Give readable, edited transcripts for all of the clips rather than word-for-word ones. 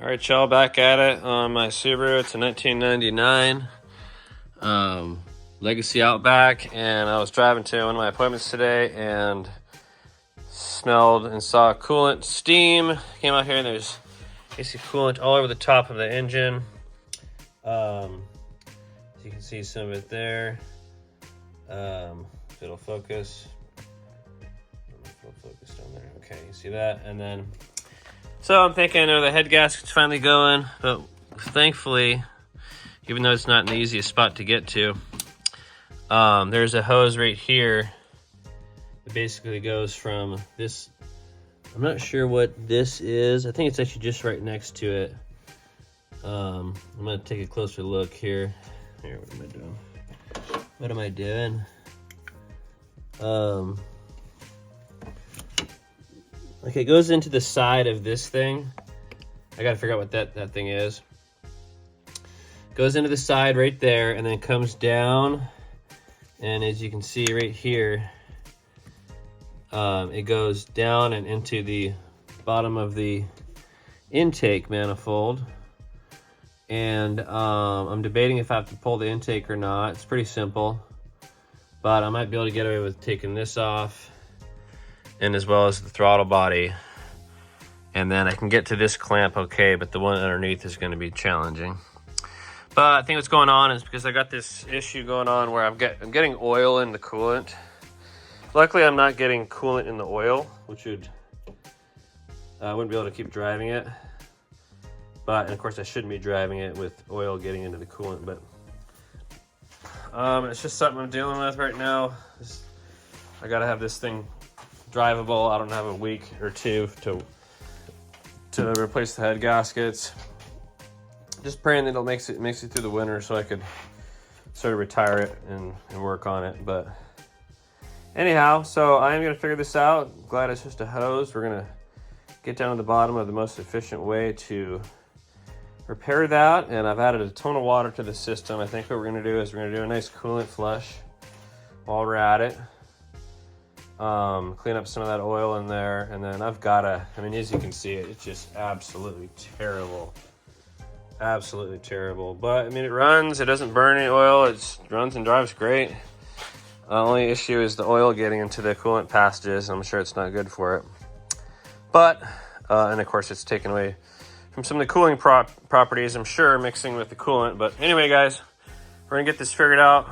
All right, y'all, back at it on my Subaru. It's a 1999 Legacy Outback, and I was driving to one of my appointments today and smelled and saw coolant steam. Came out here and there's IAC coolant all over the top of the engine. As you can see some of it there. It'll focus. It'll focus down there. Okay, you see that? And then, so I'm thinking, the head gasket's finally going, but thankfully, even though it's not the easiest spot to get to, there's a hose right here that basically goes from this. I'm not sure what this is. I think it's actually just right next to it. I'm gonna take a closer look here. Here, what am I doing? What am I doing? Okay, it goes into the side of this thing. I gotta figure out what that thing is. Goes into the side right there and then comes down. And as you can see right here, it goes down and into the bottom of the intake manifold. And I'm debating if I have to pull the intake or not. It's pretty simple, but I might be able to get away with taking this off, and as well as the throttle body. And then I can get to this clamp okay, but the one underneath is gonna be challenging. But I think what's going on is because I got this issue going on where I'm getting oil in the coolant. Luckily, I'm not getting coolant in the oil, which would, I wouldn't be able to keep driving it. But, and of course, I shouldn't be driving it with oil getting into the coolant, but it's just something I'm dealing with right now. I gotta have this thing drivable. I don't have a week or two to replace the head gaskets. Just praying that it'll makes it through the winter so I could sort of retire it and work on it. But anyhow, so I am gonna figure this out. I'm glad it's just a hose. We're gonna get down to the bottom of the most efficient way to repair that, and I've added a ton of water to the system. I think what we're gonna do is we're gonna do a nice coolant flush while we're at it. Clean up some of that oil in there, and then I've gotta, I mean, as you can see, it's just absolutely terrible. Absolutely terrible. But I mean, it runs, it doesn't burn any oil, it runs and drives great. The only issue is the oil getting into the coolant passages. I'm sure it's not good for it. But, and of course it's taken away from some of the cooling properties, I'm sure, mixing with the coolant. But anyway, guys, we're gonna get this figured out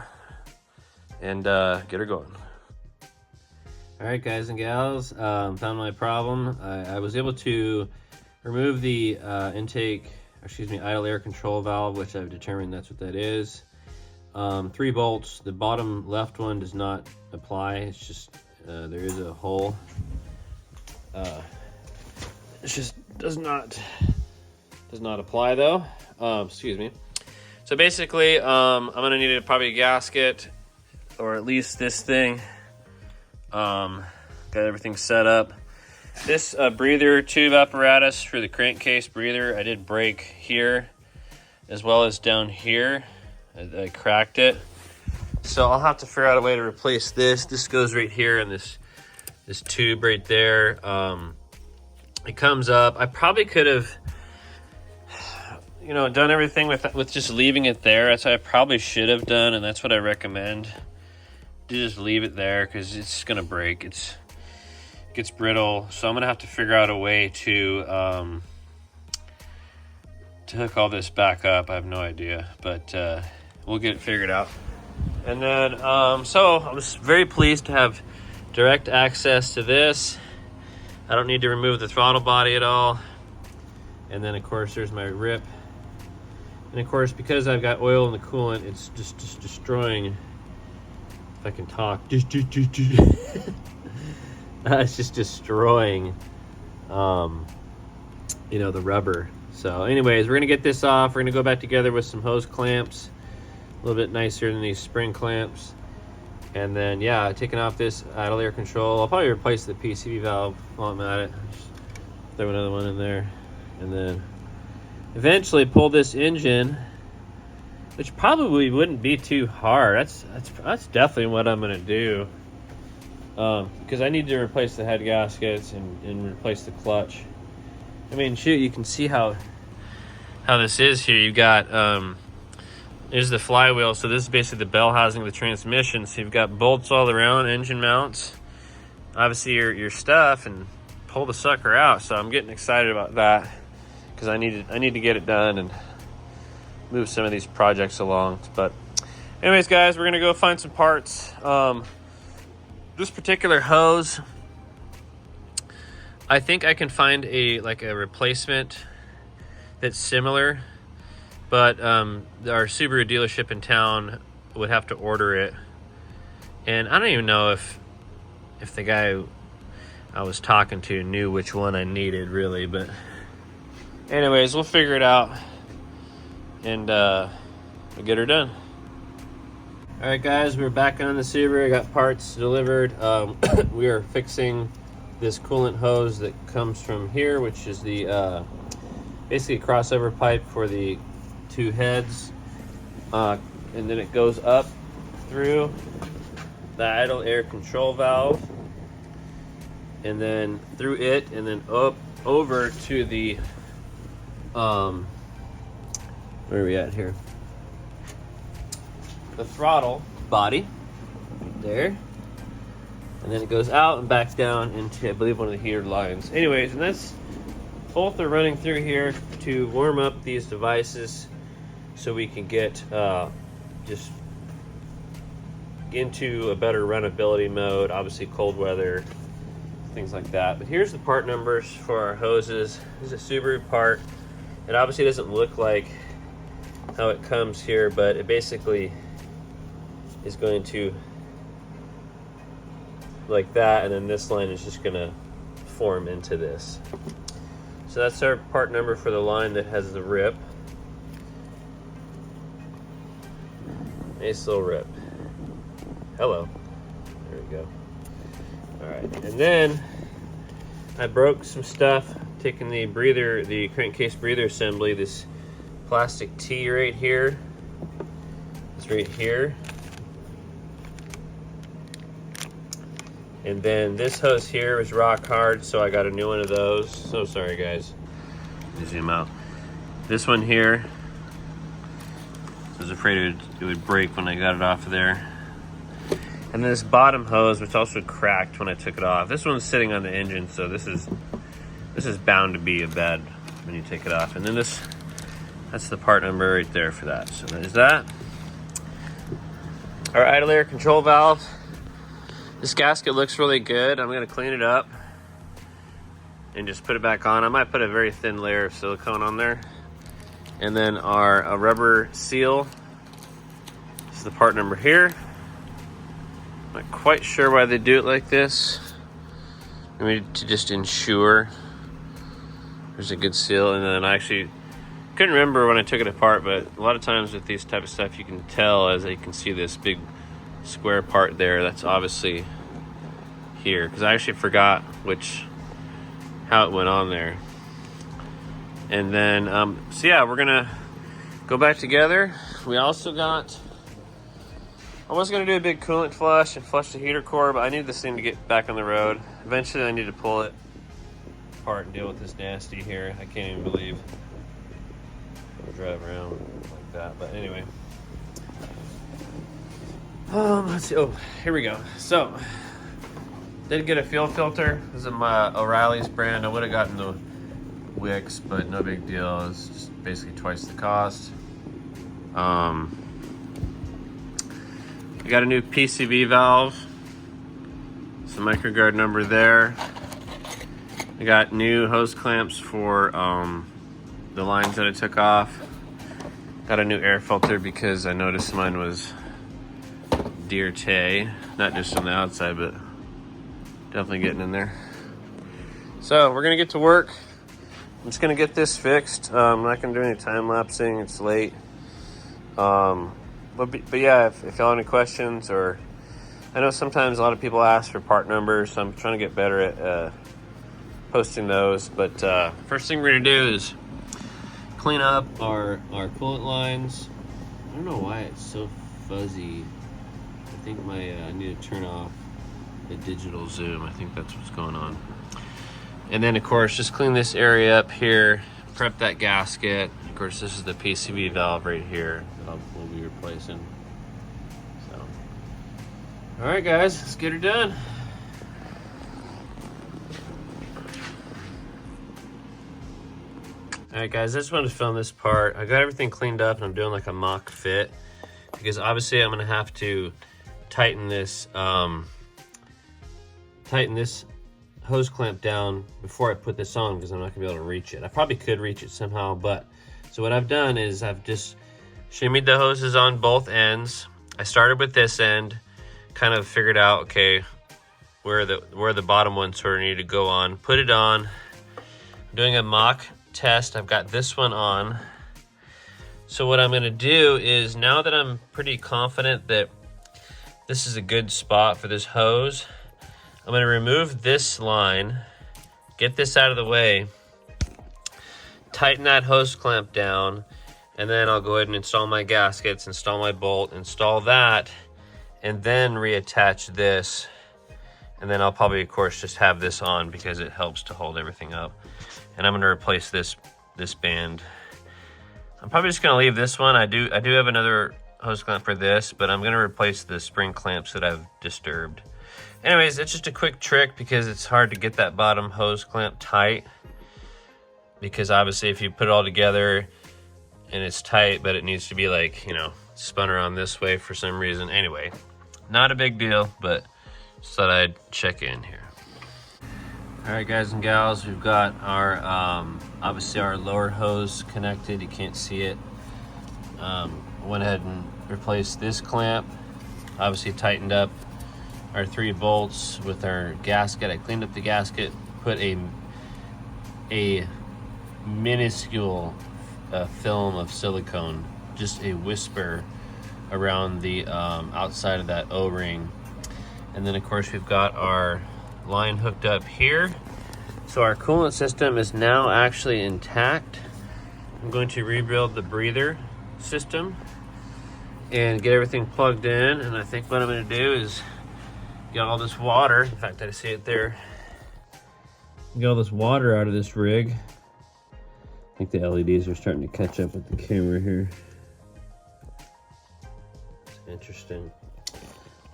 and get her going. All right, guys and gals, found my problem. I was able to remove the idle air control valve, which I've determined that's what that is. 3 bolts. The bottom left one does not apply. It's just there is a hole. It just does not apply though. Excuse me. So basically, I'm gonna need probably a gasket, or at least this thing. Got everything set up. This breather tube apparatus for the crankcase breather, I did break here as well as down here. I cracked it, so I'll have to figure out a way to replace this. This goes right here in this tube right there. It comes up. I probably could have, done everything with just leaving it there. That's what I probably should have done, and that's what I recommend. Just leave it there because it's gonna break. It gets brittle, so I'm gonna have to figure out a way to hook all this back up. I have no idea, but we'll get it figured out. And then, so I was very pleased to have direct access to this. I don't need to remove the throttle body at all. And then, of course, there's my rip. And of course, because I've got oil in the coolant, it's just destroying. If I can talk, it's just destroying, the rubber. So anyways, we're gonna get this off. We're gonna go back together with some hose clamps, a little bit nicer than these spring clamps. And then, yeah, taking off this idle air control. I'll probably replace the PCV valve while I'm at it. Just throw another one in there. And then eventually pull this engine, which probably wouldn't be too hard. That's definitely what I'm gonna do. Because I need to replace the head gaskets and replace the clutch. I mean, shoot, you can see how how this is here. You got there's the flywheel, so this is basically the bell housing of the transmission. So you've got bolts all around, engine mounts, obviously your stuff, and pull the sucker out. So I'm getting excited about that because I need to get it done and move some of these projects along. But anyways, guys, we're gonna go find some parts. This particular hose, I think I can find a replacement that's similar, but our Subaru dealership in town would have to order it, and I don't even know if the guy I was talking to knew which one I needed really. But anyways, we'll figure it out and we'll get her done. All right, guys, we're back on the Subaru. I got parts delivered. We are fixing this coolant hose that comes from here, which is the basically a crossover pipe for the two heads, and then it goes up through the idle air control valve, and then through it, and then up over to the where are we at here? The throttle body there, and then it goes out and back down into, I believe, one of the heater lines. Anyways, and that's both are running through here to warm up these devices so we can get just into a better runnability mode, obviously cold weather, things like that. But here's the part numbers for our hoses. This is a Subaru part. It obviously doesn't look like how it comes here, but it basically is going to like that, and then this line is just gonna form into this. So that's our part number for the line that has the rip. Nice little rip. Hello. There we go. All right, and then I broke some stuff, taking the breather, the crankcase breather assembly, this plastic T right here. It's right here. And then this hose here was rock hard, so I got a new one of those. So sorry, guys. Let me zoom out. This one here, I was afraid it would break when I got it off of there. And this bottom hose, which also cracked when I took it off. This one's sitting on the engine, so this is bound to be a bad when you take it off. And then that's the part number right there for that. So there's that. Our idle air control valve. This gasket looks really good. I'm gonna clean it up and just put it back on. I might put a very thin layer of silicone on there. And then our rubber seal. This is the part number here. Not quite sure why they do it like this. Maybe to just ensure there's a good seal. And then I actually couldn't remember when I took it apart, but a lot of times with these type of stuff, you can tell, as you can see this big square part there, that's obviously here, because I actually forgot how it went on there. And then so yeah, we're gonna go back together. We also got, I was gonna do a big coolant flush and flush the heater core, but I need this thing to get back on the road. Eventually I need to pull it apart and deal with this nasty here. I can't even believe I'll drive around like that. But anyway, let's see. Oh, here we go. So, did get a fuel filter. This is my O'Reilly's brand. I would have gotten the Wicks, but no big deal. It's just basically twice the cost. I got a new PCV valve. It's the microguard number there. I got new hose clamps for the lines that I took off. Got a new air filter because I noticed mine was Dirty, not just on the outside, but definitely getting in there. So we're gonna get to work. I'm just gonna get this fixed. I'm not gonna do any time lapsing. It's late. But yeah, if y'all have any questions, or I know sometimes a lot of people ask for part numbers, so I'm trying to get better at posting those. But first thing we're gonna do is clean up our coolant lines. I don't know why it's so fuzzy. I think I need to turn off the digital zoom. I think that's what's going on. And then of course, just clean this area up here prep that gasket. Of course, this is the PCV valve right here that we'll be replacing. So, all right, guys, let's get her done. All right, guys, I just wanted to film this part. I got everything cleaned up and I'm doing like a mock fit because obviously I'm gonna have to tighten this hose clamp down before I put this on because I'm not gonna be able to reach it. I probably could reach it somehow, but so what I've done is I've just shimmied the hoses on both ends. I started with this end, kind of figured out, okay, where the bottom one sort of needed to go on, put it on. I'm doing a mock test. I've got this one on. So what I'm going to do is, now that I'm pretty confident that this is a good spot for this hose, I'm going to remove this line, get this out of the way, tighten that hose clamp down, and then I'll go ahead and install my gaskets, install my bolt, install that, and then reattach this. And then I'll probably, of course, just have this on because it helps to hold everything up. And I'm going to replace this band. I'm probably just going to leave this one. I do have another hose clamp for this, but I'm going to replace the spring clamps that I've disturbed. Anyways, it's just a quick trick because it's hard to get that bottom hose clamp tight. Because obviously if you put it all together and it's tight, but it needs to be like, you know, spun around this way for some reason. Anyway, not a big deal, but just thought I'd check in here. All right, guys and gals, we've got our, obviously our lower hose connected. You can't see it. Went ahead and replaced this clamp. Obviously tightened up our 3 bolts with our gasket. I cleaned up the gasket, put a minuscule film of silicone, just a whisper around the outside of that O-ring. And then of course we've got our line hooked up here. So our coolant system is now actually intact. I'm going to rebuild the breather system and get everything plugged in. And I think what I'm going to do is get all this water, in fact I see it there, get all this water out of this rig. I think the LEDs are starting to catch up with the camera here. It's interesting.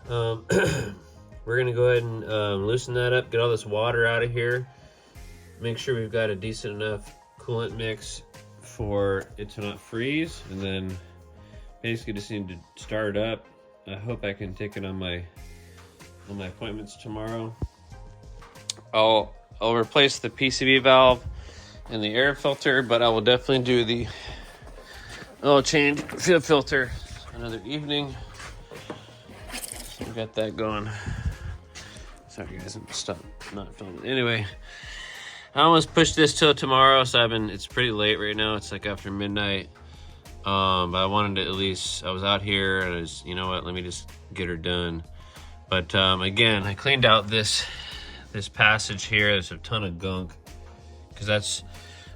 We're gonna go ahead and loosen that up, get all this water out of here, make sure we've got a decent enough coolant mix for it to not freeze, and then basically just need to start it up. I hope I can take it on my appointments tomorrow. I'll replace the PCV valve and the air filter, but I will definitely do the oil change fuel filter another evening. So we got that going. Sorry guys, I'm not filming. Anyway, I almost pushed this till tomorrow, so it's pretty late right now. It's like after midnight. But I wanted to at least, I was out here and I was, you know what, let me just get her done. But again, I cleaned out this passage here. There's a ton of gunk because that's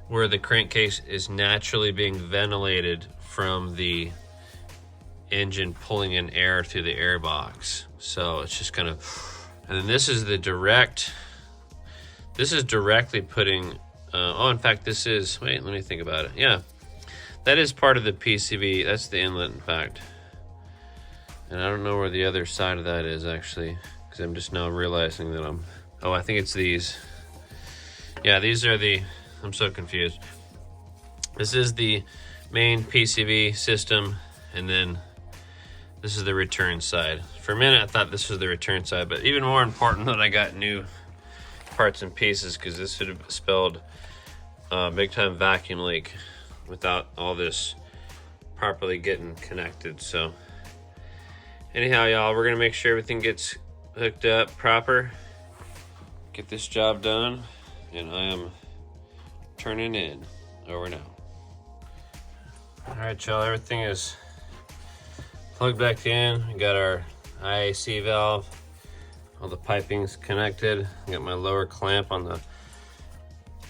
where the crankcase is naturally being ventilated from the engine pulling in air through the air box. So it's just kind of, and then this is directly putting, in fact, wait, let me think about it. Yeah, that is part of the PCV. That's the inlet, in fact. And I don't know where the other side of that is actually, because I'm just now realizing that I think it's these. Yeah, these are I'm so confused. This is the main PCV system, and then this is the return side. For a minute, I thought this was the return side, but even more important that I got new parts and pieces, because this would have spelled big time vacuum leak without all this properly getting connected. So anyhow, y'all, we're gonna make sure everything gets hooked up proper, get this job done, and I am turning in over now. All right, y'all, everything is plugged back in. We got our IAC valve, all the piping's connected. I got my lower clamp on the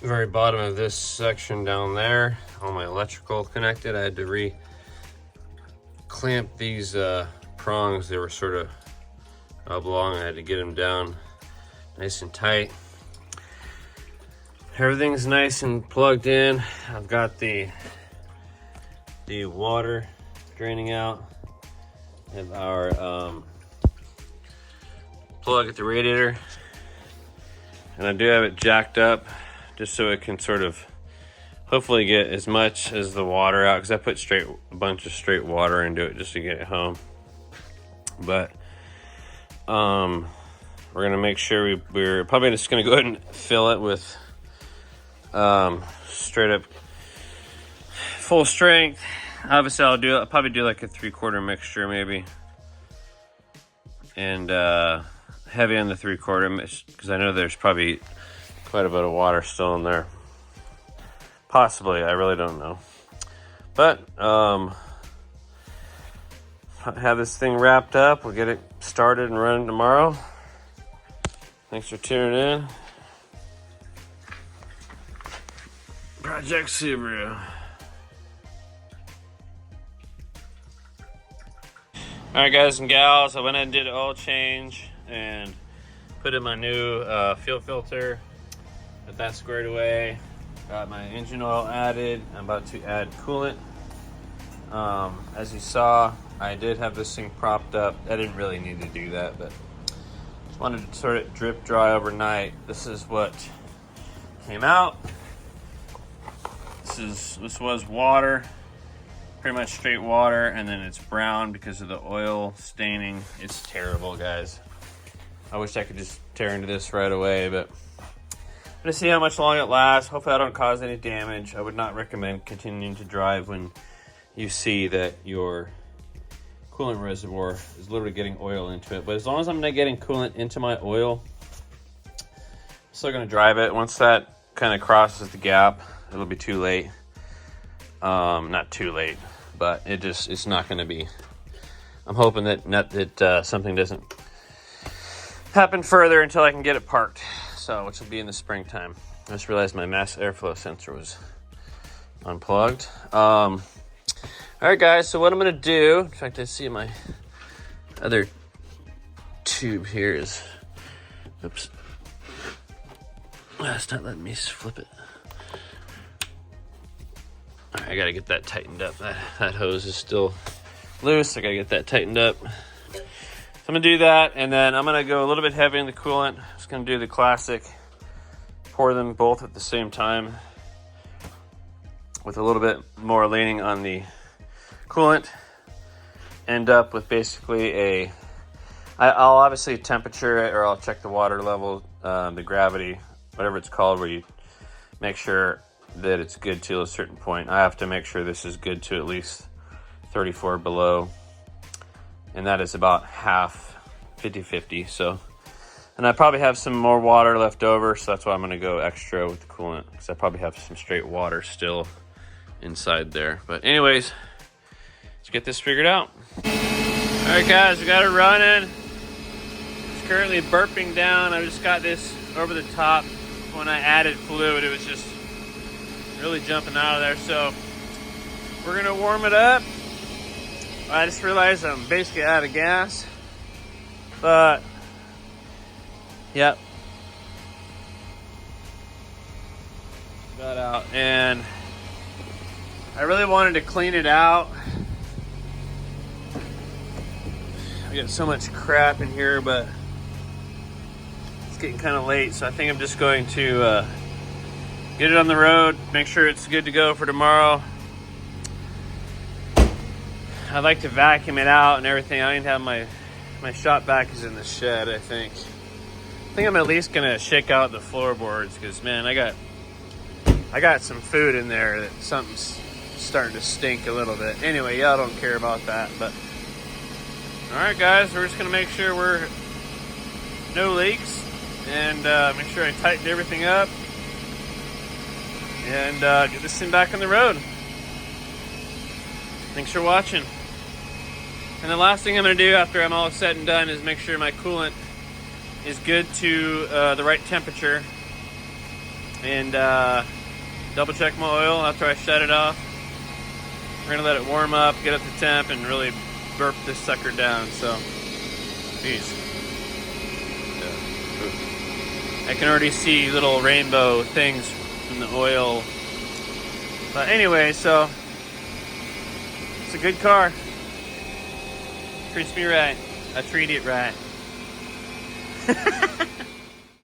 very bottom of this section down there. All my electrical connected. I had to re-clamp these prongs. They were sort of oblong. I had to get them down nice and tight. everything's nice and plugged in. I've got the water draining out. I have our plug at the radiator, and I do have it jacked up just so it can sort of hopefully get as much as the water out, because I put a bunch of straight water into it just to get it home. But we're gonna make sure we're probably just gonna go ahead and fill it with straight up full strength. Obviously I'll probably do like a 3/4 mixture maybe, and heavy on the 3/4 because I know there's probably quite a bit of water still in there. Possibly, I really don't know. But have this thing wrapped up. We'll get it started and running tomorrow. Thanks for tuning in. Project Subaru. Alright guys and gals, I went ahead and did an oil change and put in my new fuel filter. Got that squared away. Got my engine oil added. I'm about to add coolant. As you saw, I did have this thing propped up. I didn't really need to do that, but just wanted to sort of drip dry overnight. This is what came out. This was water, pretty much straight water, and then it's brown because of the oil staining. It's terrible, guys. I wish I could just tear into this right away, but I'm gonna see how much longer it lasts. Hopefully I don't cause any damage. I would not recommend continuing to drive when you see that your coolant reservoir is literally getting oil into it. But as long as I'm not getting coolant into my oil, I'm still gonna drive it. Once that kind of crosses the gap, it'll be too late. Not too late, but it's not gonna be. I'm hoping that something doesn't happen further until I can get it parked. So, which will be in the springtime. I just realized my mass airflow sensor was unplugged. All right, guys. So what I'm gonna do? In fact, I see my other tube here is. Oops. It's not letting me flip it. All right, I gotta get that tightened up. That hose is still loose. I gotta get that tightened up. So I'm gonna do that, and then I'm gonna go a little bit heavy in the coolant. I'm just gonna do the classic, pour them both at the same time, with a little bit more leaning on the coolant. End up with basically I'll obviously temperature it, or I'll check the water level, the gravity, whatever it's called, where you make sure that it's good to a certain point. I have to make sure this is good to at least 34 below. And that is about half, 50-50. So, and I probably have some more water left over, so that's why I'm gonna go extra with the coolant, because I probably have some straight water still inside there. But anyways, let's get this figured out. All right, guys, we got it running. It's currently burping down. I just got this over the top. When I added fluid, it was just really jumping out of there. So we're gonna warm it up. I just realized I'm basically out of gas, but yep, got out, and I really wanted to clean it out. I got so much crap in here, but it's getting kind of late, so I think I'm just going to get it on the road, make sure it's good to go for tomorrow. I'd like to vacuum it out and everything. I need to have my shop vac is in the shed, I think. I'm at least gonna shake out the floorboards, because man, I got some food in there that something's starting to stink a little bit. Anyway, y'all don't care about that, but all right, guys, we're just gonna make sure we're no leaks, and make sure I tightened everything up, and get this thing back on the road. Thanks for watching. And the last thing I'm going to do after I'm all said and done is make sure my coolant is good to the right temperature, and double check my oil after I shut it off. We're going to let it warm up, get up to temp, and really burp this sucker down. So, geez. I can already see little rainbow things in the oil. But anyway, so it's a good car. Treats me right. I treat it right.